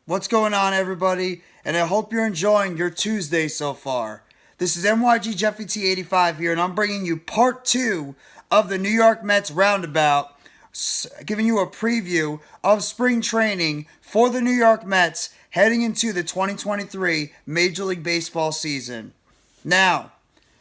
What's going on, everybody? And I hope you're enjoying your Tuesday so far. This is NYG Jeffy T85 here, and I'm bringing you part 2 of the New York Mets Roundabout, giving you a preview of spring training for the New York Mets heading into the 2023 Major League Baseball season. Now,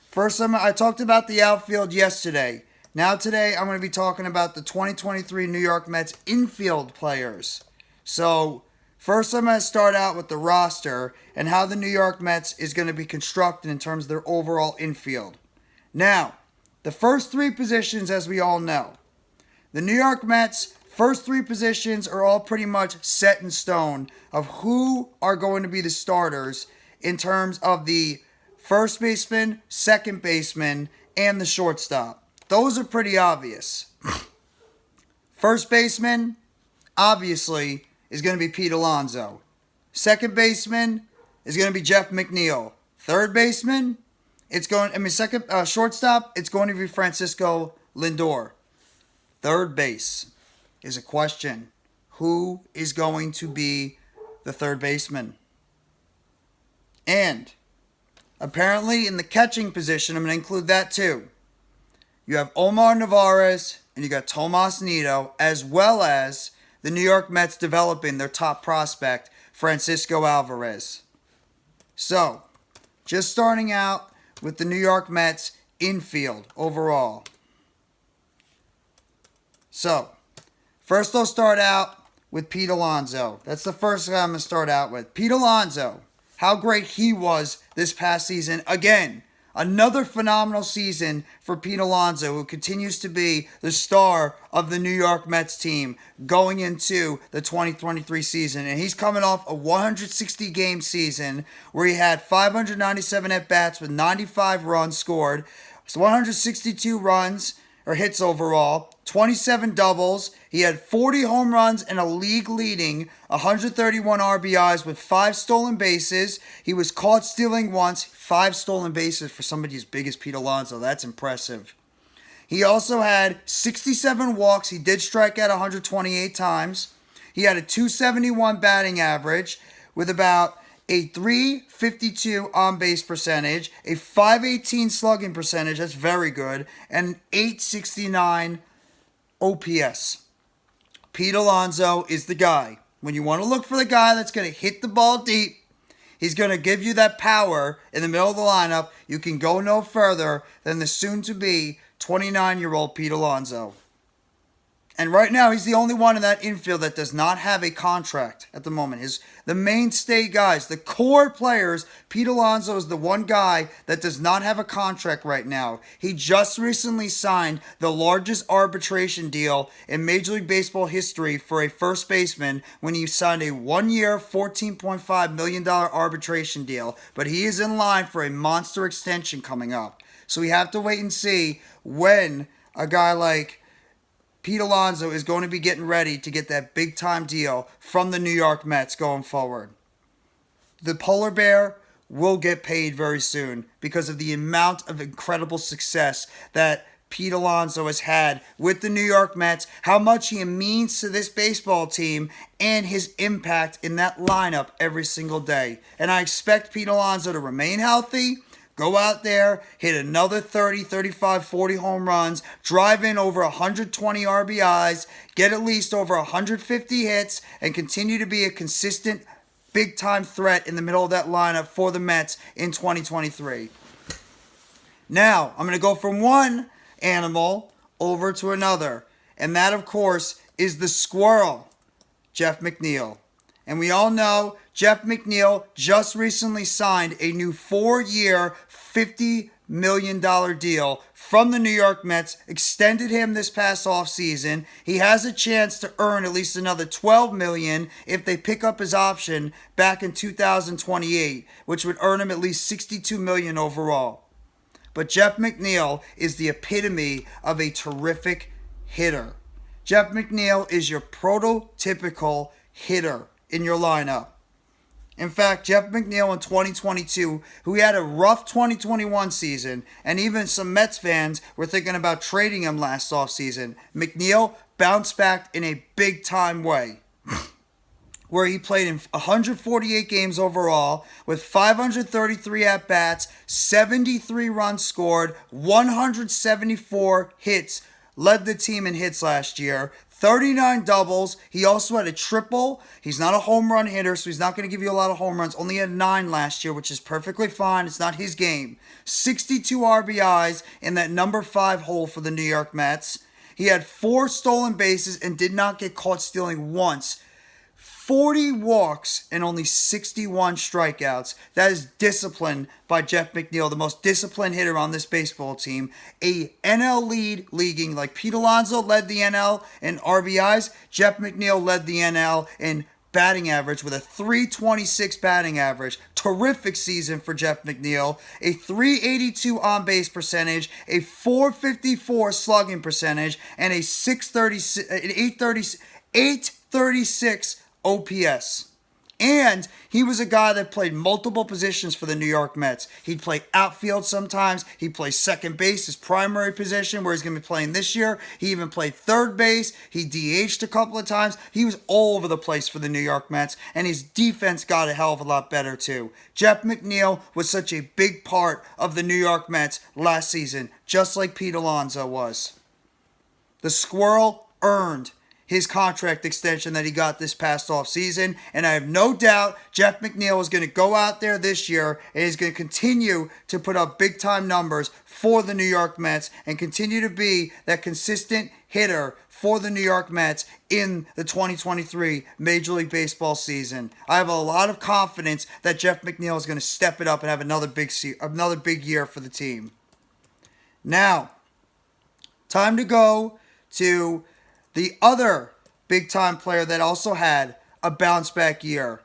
first I talked about the outfield yesterday. Now today I'm going to be talking about the 2023 New York Mets infield players. So, first, I'm going to start out with the roster and how the New York Mets is going to be constructed in terms of their overall infield. Now, the first three positions, as we all know, the New York Mets' first three positions are all pretty much set in stone of who are going to be the starters in terms of the first baseman, second baseman, and the shortstop. Those are pretty obvious. First baseman, obviously, is going to be Pete Alonso. Second baseman is going to be Jeff McNeil. Third baseman, shortstop, it's going to be Francisco Lindor. Third base is a question. Who is going to be the third baseman? And apparently in the catching position, I'm going to include that too. You have Omar Narvaez and you got Tomas Nido, as well as the New York Mets developing their top prospect, Francisco Alvarez. So, just starting out with the New York Mets infield overall. So, first I'll start out with Pete Alonso. That's the first guy I'm going to start out with. Pete Alonso, how great he was this past season. Again, another phenomenal season for Pete Alonso, who continues to be the star of the New York Mets team going into the 2023 season. And he's coming off a 160-game season where he had 597 at-bats with 95 runs scored, so 162 runs or hits overall, 27 doubles. He had 40 home runs and a league-leading 131 RBIs with 5 stolen bases. He was caught stealing once. 5 stolen bases for somebody as big as Pete Alonso. That's impressive. He also had 67 walks. He did strike out 128 times. He had a 271 batting average with about a 352 on-base percentage, a 518 slugging percentage, that's very good, and 869 OPS. Pete Alonso is the guy. When you want to look for the guy that's going to hit the ball deep, he's going to give you that power in the middle of the lineup. You can go no further than the soon-to-be 29-year-old Pete Alonso. And right now, he's the only one in that infield that does not have a contract at the moment. The mainstay guys, the core players, Pete Alonso is the one guy that does not have a contract right now. He just recently signed the largest arbitration deal in Major League Baseball history for a first baseman when he signed a 1-year, $14.5 million arbitration deal. But he is in line for a monster extension coming up. So we have to wait and see when a guy like Pete Alonso is going to be getting ready to get that big-time deal from the New York Mets going forward. The Polar Bear will get paid very soon because of the amount of incredible success that Pete Alonso has had with the New York Mets, how much he means to this baseball team, and his impact in that lineup every single day. And I expect Pete Alonso to remain healthy, go out there, hit another 30, 35, 40 home runs, drive in over 120 RBIs, get at least over 150 hits, and continue to be a consistent, big-time threat in the middle of that lineup for the Mets in 2023. Now, I'm going to go from one animal over to another, and that, of course, is the squirrel, Jeff McNeil. And we all know Jeff McNeil just recently signed a new 4-year, $50 million deal from the New York Mets, extended him this past offseason. He has a chance to earn at least another $12 million if they pick up his option back in 2028, which would earn him at least $62 million overall. But Jeff McNeil is the epitome of a terrific hitter. Jeff McNeil is your prototypical hitter in your lineup. In fact, Jeff McNeil in 2022, who had a rough 2021 season, and even some Mets fans were thinking about trading him last offseason, McNeil bounced back in a big-time way. where he played in 148 games overall with 533 at-bats, 73 runs scored, 174 hits, led the team in hits last year, 39 doubles. He also had a triple. He's not a home run hitter, so he's not going to give you a lot of home runs. Only had 9 last year, which is perfectly fine. It's not his game. 62 RBIs in that number 5 hole for the New York Mets. He had 4 stolen bases and did not get caught stealing once. 40 walks and only 61 strikeouts. That is discipline by Jeff McNeil, the most disciplined hitter on this baseball team. A NL leading, like Pete Alonso led the NL in RBIs. Jeff McNeil led the NL in batting average with a 326 batting average. Terrific season for Jeff McNeil. A 382 on base percentage, a 454 slugging percentage, and a 836 OPS. And he was a guy that played multiple positions for the New York Mets. He'd play outfield sometimes. He'd play second base, his primary position, where he's going to be playing this year. He even played third base. He DH'd a couple of times. He was all over the place for the New York Mets, and his defense got a hell of a lot better too. Jeff McNeil was such a big part of the New York Mets last season, just like Pete Alonso was. The Squirrel earned his contract extension that he got this past offseason, and I have no doubt Jeff McNeil is going to go out there this year and is going to continue to put up big-time numbers for the New York Mets and continue to be that consistent hitter for the New York Mets in the 2023 Major League Baseball season. I have a lot of confidence that Jeff McNeil is going to step it up and have another big year for the team. Now, time to go to the other big-time player that also had a bounce-back year,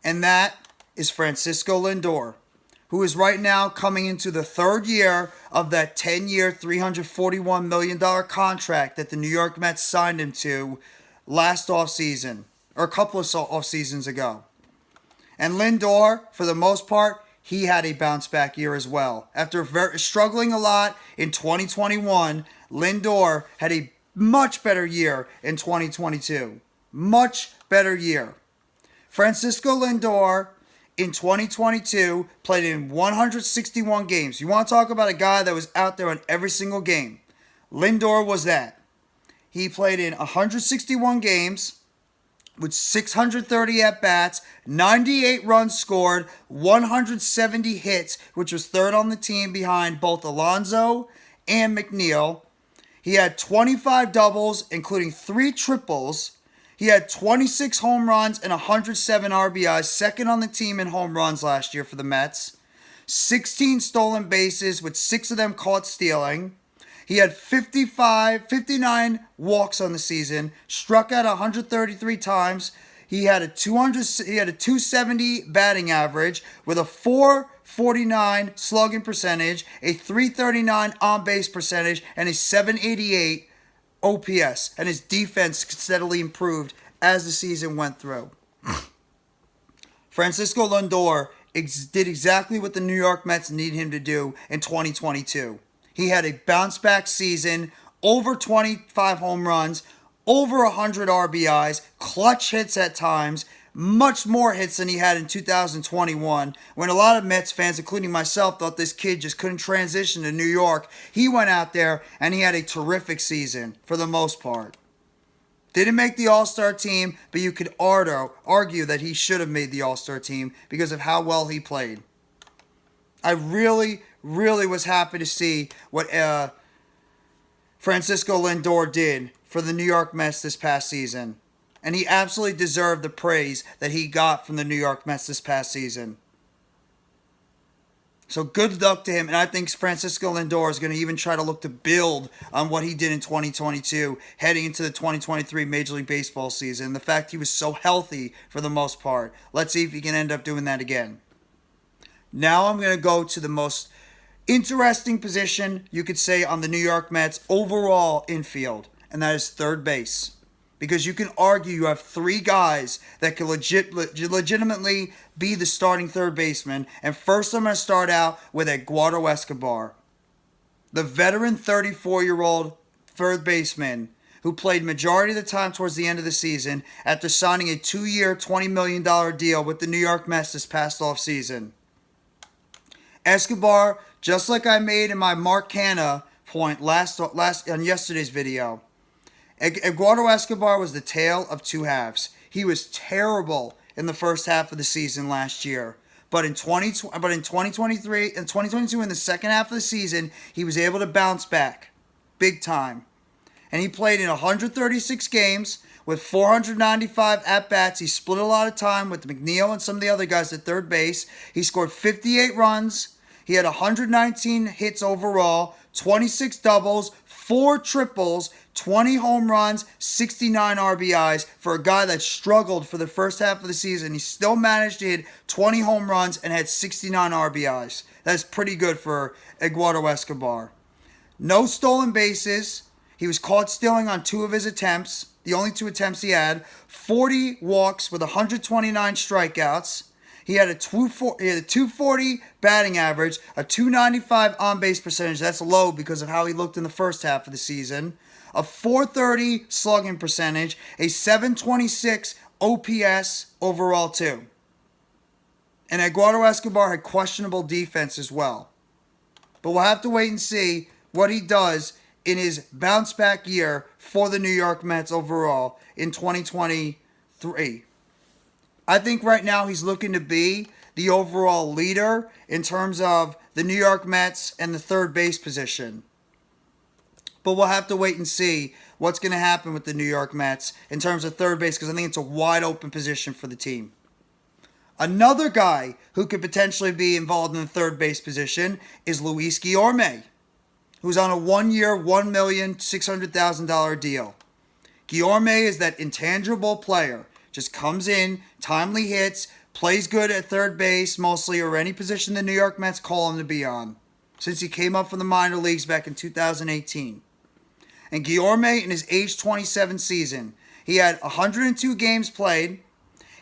and that is Francisco Lindor, who is right now coming into the third year of that 10-year, $341 million contract that the New York Mets signed him to last offseason, or a couple of off seasons ago. And Lindor, for the most part, he had a bounce-back year as well. After struggling a lot in 2021, Lindor had a much better year in 2022. Much better year. Francisco Lindor in 2022 played in 161 games. You want to talk about a guy that was out there on every single game. Lindor was that. He played in 161 games with 630 at-bats, 98 runs scored, 170 hits, which was third on the team behind both Alonso and McNeil. He had 25 doubles, including 3 triples. He had 26 home runs and 107 RBIs, second on the team in home runs last year for the Mets. 16 stolen bases, with 6 of them caught stealing. He had 59 walks on the season, struck out 133 times. He had a 270 batting average with a 449 slugging percentage, a 339 on-base percentage, and a 788 OPS. And his defense steadily improved as the season went through. Francisco Lindor did exactly what the New York Mets needed him to do in 2022. He had a bounce-back season, over 25 home runs, over 100 RBIs, clutch hits at times, much more hits than he had in 2021, when a lot of Mets fans, including myself, thought this kid just couldn't transition to New York. He went out there and he had a terrific season for the most part. Didn't make the All-Star team, but you could argue that he should have made the All-Star team because of how well he played. I really was happy to see what Francisco Lindor did for the New York Mets this past season. And he absolutely deserved the praise that he got from the New York Mets this past season. So good luck to him, and I think Francisco Lindor is going to even try to look to build on what he did in 2022, heading into the 2023 Major League Baseball season. The fact he was so healthy for the most part. Let's see if he can end up doing that again. Now I'm going to go to the most interesting position, you could say, on the New York Mets overall infield, and that is third base. Because you can argue you have 3 guys that can legitimately be the starting third baseman. And first I'm going to start out with Eduardo Escobar. The veteran 34-year-old third baseman who played majority of the time towards the end of the season after signing a 2-year, $20 million deal with the New York Mets this past offseason. Escobar, just like I made in my Mark Canha point last on yesterday's video, Eduardo Escobar was the tale of two halves. He was terrible in the first half of the season last year. But in 2023 and 2022, in the second half of the season, he was able to bounce back big time. And he played in 136 games with 495 at-bats. He split a lot of time with McNeil and some of the other guys at third base. He scored 58 runs. He had 119 hits overall, 26 doubles, 4 triples, 20 home runs, 69 RBIs. For a guy that struggled for the first half of the season, he still managed to hit 20 home runs and had 69 RBIs. That's pretty good for Eduardo Escobar. No stolen bases. He was caught stealing on 2 of his attempts, the only 2 attempts he had. 40 walks with 129 strikeouts. He had a 240 batting average, a 295 on-base percentage. That's low because of how he looked in the first half of the season. A 430 slugging percentage, a 726 OPS overall too. And Eduardo Escobar had questionable defense as well. But we'll have to wait and see what he does in his bounce back year for the New York Mets overall in 2023. I think right now he's looking to be the overall leader in terms of the New York Mets and the third base position. But we'll have to wait and see what's going to happen with the New York Mets in terms of third base, because I think it's a wide open position for the team. Another guy who could potentially be involved in the third base position is Luis Guillorme, who's on a 1-year, $1,600,000 deal. Guillorme is that intangible player. Just comes in, timely hits, plays good at third base mostly, or any position the New York Mets call him to be on, since he came up from the minor leagues back in 2018. And Guillorme, in his age 27 season, he had 102 games played.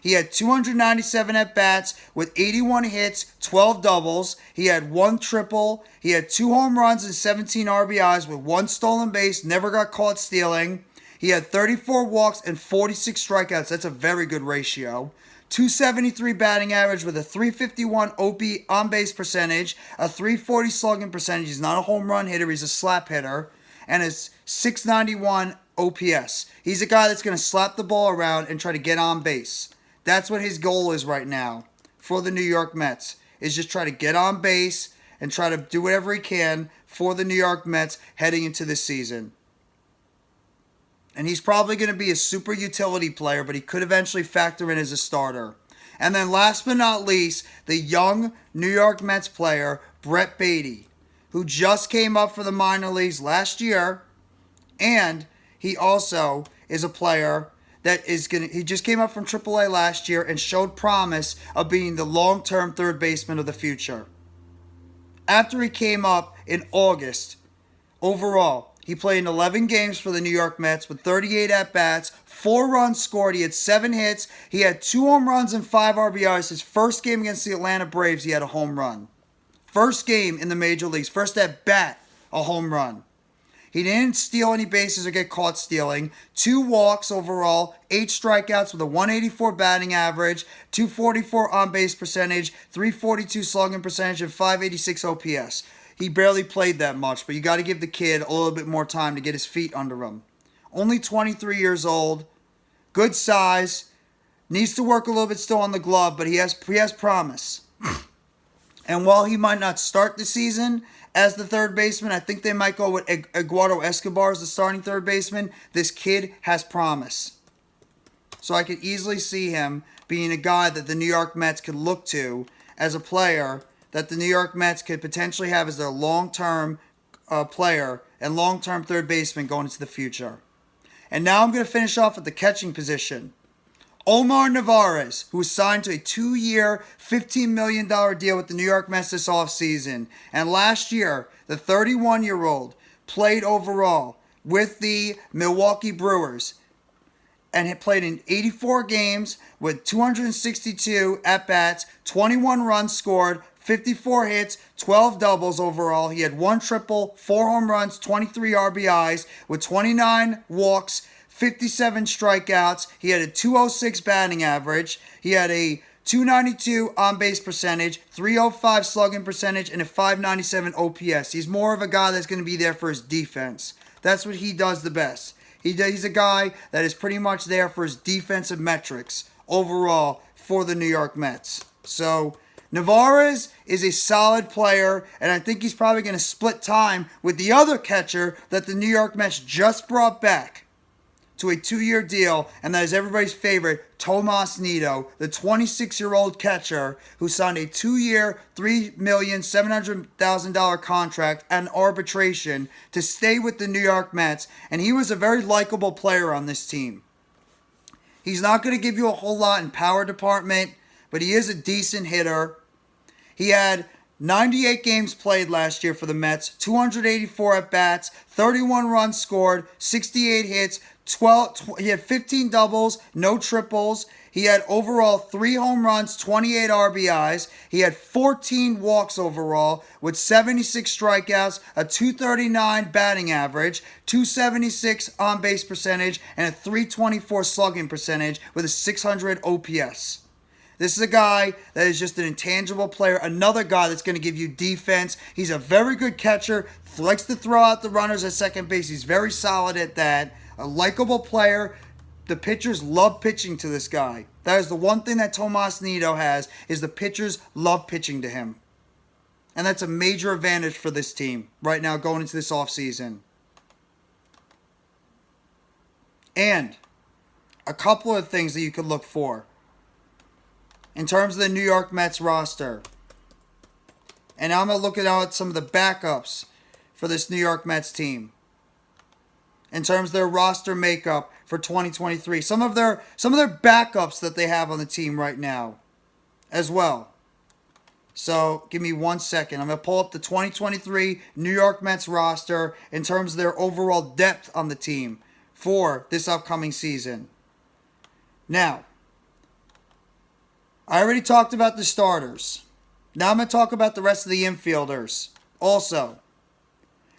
He had 297 at-bats with 81 hits, 12 doubles. He had 1 triple. He had 2 home runs and 17 RBIs with 1 stolen base, never got caught stealing. He had 34 walks and 46 strikeouts. That's a very good ratio. 273 batting average with a 351 OP on-base percentage, a 340 slugging percentage. He's not a home run hitter. He's a slap hitter. And a 691 OPS. He's a guy that's going to slap the ball around and try to get on base. That's what his goal is right now for the New York Mets, is just try to get on base and try to do whatever he can for the New York Mets heading into this season. And he's probably going to be a super utility player, but he could eventually factor in as a starter. And then last but not least, the young New York Mets player, Brett Baty, who just came up for the minor leagues last year. And he also is a player that is he just came up from AAA last year and showed promise of being the long-term third baseman of the future. After he came up in August, overall, he played in 11 games for the New York Mets with 38 at-bats, 4 runs scored. He had 7 hits. He had 2 home runs and 5 RBIs. His first game against the Atlanta Braves, he had a home run. First game in the major leagues. First at-bat, a home run. He didn't steal any bases or get caught stealing. 2 walks overall, 8 strikeouts with a 184 batting average, 244 on-base percentage, 342 slugging percentage, and 586 OPS. He barely played that much, but you got to give the kid a little bit more time to get his feet under him. Only 23 years old, good size, needs to work a little bit still on the glove, but he has promise. And while he might not start the season as the third baseman, I think they might go with Eduardo Escobar as the starting third baseman. This kid has promise. So I could easily see him being a guy that the New York Mets could look to as a player that the New York Mets could potentially have as their long-term player and long-term third baseman going into the future. And now I'm going to finish off at the catching position. Omar Narvaez, who was signed to a 2-year, $15 million deal with the New York Mets this offseason. And last year, the 31-year-old played overall with the Milwaukee Brewers and had played in 84 games with 262 at-bats, 21 runs scored, 54 hits, 12 doubles overall. He had 1 triple, 4 home runs, 23 RBIs with 29 walks, 57 strikeouts. He had a 206 batting average. He had a 292 on-base percentage, 305 slugging percentage, and a 597 OPS. He's more of a guy that's going to be there for his defense. That's what he does the best. He's a guy that is pretty much there for his defensive metrics overall for the New York Mets. So Narvaez is a solid player, and I think he's probably going to split time with the other catcher that the New York Mets just brought back to a 2-year deal, and that is everybody's favorite, Tomas Nido, the 26-year-old catcher who signed a 2-year, $3,700,000 contract and arbitration to stay with the New York Mets, and he was a very likable player on this team. He's not going to give you a whole lot in power department, but he is a decent hitter. He had 98 games played last year for the Mets, 284 at-bats, 31 runs scored, 68 hits, he had 15 doubles, no triples. He had overall 3 home runs, 28 RBIs. He had 14 walks overall with 76 strikeouts, a 239 batting average, 276 on-base percentage, and a 324 slugging percentage with a 600 OPS. This is a guy that is just an intangible player, another guy that's going to give you defense. He's a very good catcher, likes to throw out the runners at second base. He's very solid at that. A likable player. The pitchers love pitching to this guy. That is the one thing that Tomas Nido has, is the pitchers love pitching to him. And that's a major advantage for this team right now going into this offseason. And a couple of things that you could look for in terms of the New York Mets roster. And I'm going to look at some of the backups for this New York Mets team in terms of their roster makeup for 2023. Some of their backups that they have on the team right now as well. So give me 1 second. I'm going to pull up the 2023 New York Mets roster in terms of their overall depth on the team for this upcoming season. Now, I already talked about the starters. Now I'm going to talk about the rest of the infielders. Also,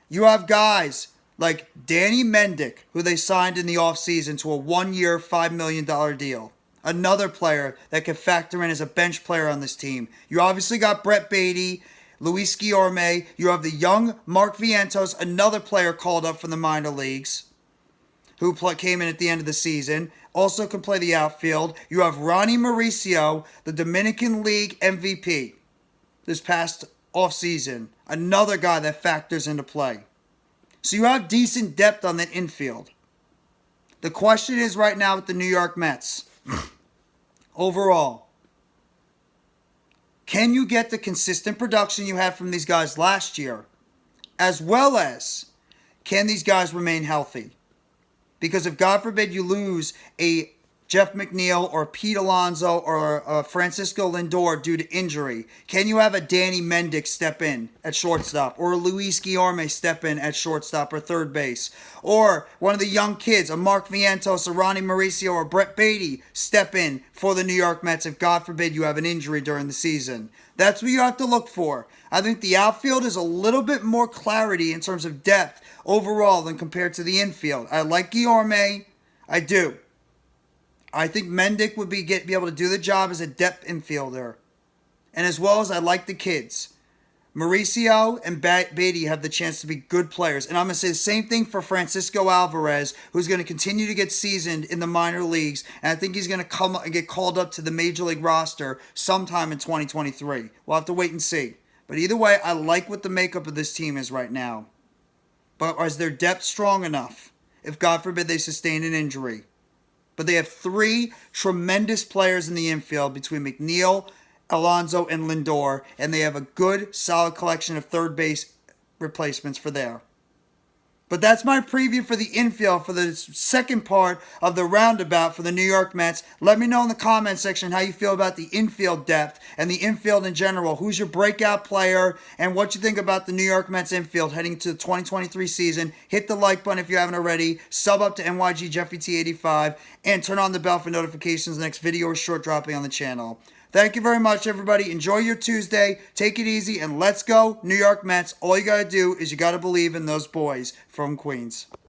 you have guys like Danny Mendick, who they signed in the offseason to a 1-year, $5 million deal. Another player that could factor in as a bench player on this team. You obviously got Brett Beatty, Luis Guillorme. You have the young Mark Vientos, another player called up from the minor leagues, who came in at the end of the season. Also can play the outfield. You have Ronnie Mauricio, the Dominican League MVP this past offseason. Another guy that factors into play. So you have decent depth on that infield. The question is right now with the New York Mets, overall, can you get the consistent production you had from these guys last year? As well as, can these guys remain healthy? Because if, God forbid, you lose a Jeff McNeil or Pete Alonso or Francisco Lindor due to injury, can you have a Danny Mendick step in at shortstop, or a Luis Guillorme step in at shortstop or third base, or one of the young kids, a Mark Vientos, a Ronnie Mauricio, or Brett Beatty step in for the New York Mets if, God forbid, you have an injury during the season? That's what you have to look for. I think the outfield is a little bit more clarity in terms of depth overall than compared to the infield. I like Guillorme. I do. I think Mendick would be able to do the job as a depth infielder. And as well as I like the kids. Mauricio and Beatty have the chance to be good players. And I'm going to say the same thing for Francisco Alvarez, who's going to continue to get seasoned in the minor leagues. And I think he's going to come and get called up to the major league roster sometime in 2023. We'll have to wait and see. But either way, I like what the makeup of this team is right now. But is their depth strong enough if, God forbid, they sustain an injury? But they have 3 tremendous players in the infield between McNeil, Alonso, and Lindor. And they have a good, solid collection of third base replacements for there. But that's my preview for the infield for the second part of the roundabout for the New York Mets. Let me know in the comment section how you feel about the infield depth and the infield in general. Who's your breakout player and what you think about the New York Mets infield heading to the 2023 season. Hit the like button if you haven't already. Sub up to NYG Jeffy T85 and turn on the bell for notifications the next video or short dropping on the channel. Thank you very much, everybody. Enjoy your Tuesday. Take it easy, and let's go, New York Mets. All you got to do is you got to believe in those boys from Queens.